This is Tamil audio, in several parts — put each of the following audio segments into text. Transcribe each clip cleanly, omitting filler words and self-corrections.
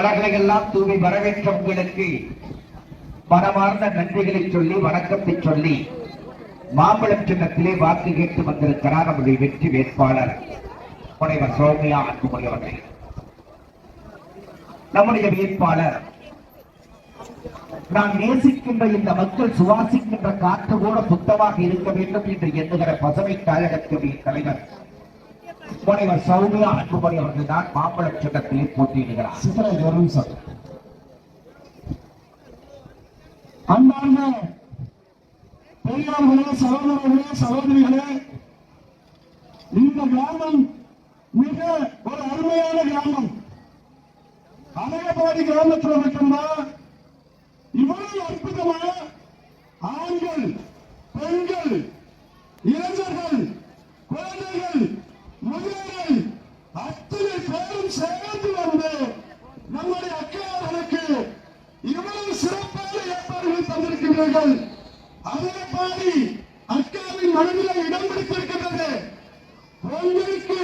மலர்களை எல்லாம் தூவி வரவேற்ற உங்களுக்கு மனமார்ந்த நன்றிகளை சொல்லி வணக்கத்தை சொல்லி மாம்பழம் சின்னத்திலே வாக்கு கேட்டு வந்திருக்கிறார் நம்முடைய வெற்றி வேட்பாளர் முனைவர் சௌமியா அன்புமணி அவர்கள். நம்முடைய வேட்பாளர் நான் நேசிக்கின்ற இந்த மக்கள் சுவாசிக்கின்ற காற்று கூட சுத்தமாக இருக்க வேண்டும் என்று எண்ணுகிற பசுமை கழகத்தின் தலைவர் முனைவர் சௌமியா அன்புமணி அவர்கள் தான் மாம்பழம் சின்னத்திலே போட்டியிடுகிறார். அன்பார்ந்த பெரியார்களே, சகோதரர்களே, சகோதரிகளே, இந்த கிராமம் மிக ஒரு அருமையான கிராமம். அழகபாடி கிராமத்தில் மட்டும்தான் இவ்வளவு அற்புதமா ஆண்கள், பெண்கள், இளைஞர்கள், குழந்தைகள், முதியோர்கள் அத்தனை பேரும் சேர்ந்து வந்து நம்முடைய அக்காவர்களுக்கு இவ்வளவு சிறப்பான ஏற்பாடுகள் தந்திருக்கின்றீர்கள். அதே பாடி அக்காவின் மனதில் இடம் பிடித்திருக்கின்றது. உங்களுக்கு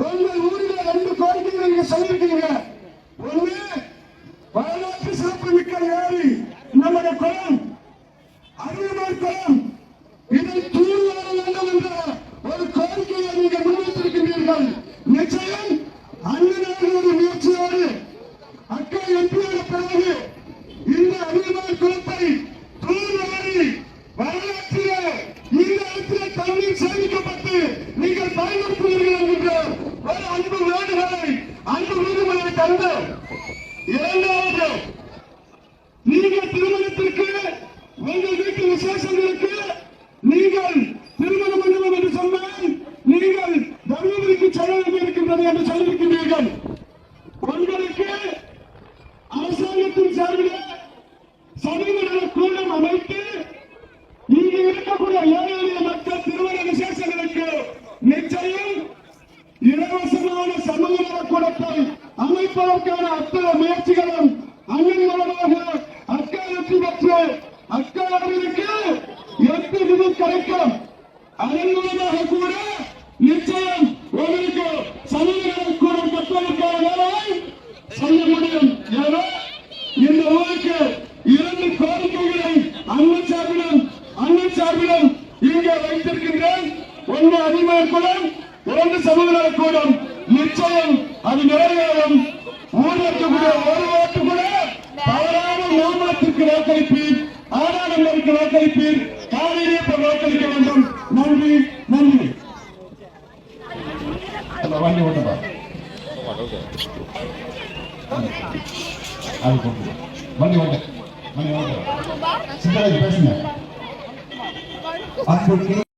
உங்கள் ஊரில் 2 கோரிக்கைகள் நீங்க சொல்லியிருக்கீங்க. ஒண்ணு, வரலாற்று சிறப்பு மிக்க ஏரி நம்முடைய குளம், அரியமான் குளம், இதை தூர் வர வேண்டும் என்ற ஒரு கோரிக்கையை நீங்க முன்வைத்திருக்கின்றீர்கள். நிச்சயம் அண்ணனுடைய முயற்சியோடு அக்கா எம்பியோட பிறகு இந்த அரியமான் குளத்தை தூர் வரை வரலாற்றிலே இந்த இடத்திலே தண்ணீர் சேமிக்கப்பட்டு நீங்கள் பயன்படுத்துவீர்கள் என்கின்ற ஒரு அன்பு வேண்டுகளை அன்பு உறுதிமொழியை தந்து, இரண்டாவது, நீங்கள் திருமணத்திற்கு உங்கள் வீட்டு விசேஷங்களுக்கு நீங்கள் திருமண மண்டபம் என்று சொன்னால் நீங்கள் தர்மபுரிக்கு செல்ல வேண்டியிருக்கின்றது என்று சொல்லியிருக்கின்றீர்கள். உங்களுக்கு அரசாங்கத்தின் சார்பில் சமூக கூட்டம் அமைத்து இங்கு இருக்கக்கூடிய ஏழை எளிய மக்கள் திருமண விசேஷங்களுக்கு நிச்சயம் இலவசமான சமூக கூடத்தை அமைப்பதற்கான அத்தனை முயற்சிகளும் அண்ணன் மூலமாக அக்கா வெற்றி பெற்று அக்கா அவர்களுக்கு 8 நிதி கிடைக்கும். அதன் மூலமாக கூட நிச்சயம் உங்களுக்கு சமூக கூடம் கட்டுவதற்கான வேலையை செய்ய முடியும். ஏன்னா இந்த ஊருக்கு 2 கோரிக்கைகளை அண்ணன் சார்பிலும் இங்கே வைத்திருக்கின்றேன். 1 அரியமான் குளம், 2 சமூக கூடம். நிச்சயம் அது நிறைவேறும். ஊரில் இருக்கக்கூடிய ஒரு ஓட்டு கூட தவறான மாமலத்திற்கு வாக்களிப்பீர், ஆடாளருக்கு வாக்களிப்பீர், காவிரியை வாக்களிக்க வேண்டும். நன்றி, நன்றி. வண்டி ஓட்டுப்பா, வண்டி ஓட்டு, வண்டி ஓட்டு. சித்தராஜ் பேசுங்க.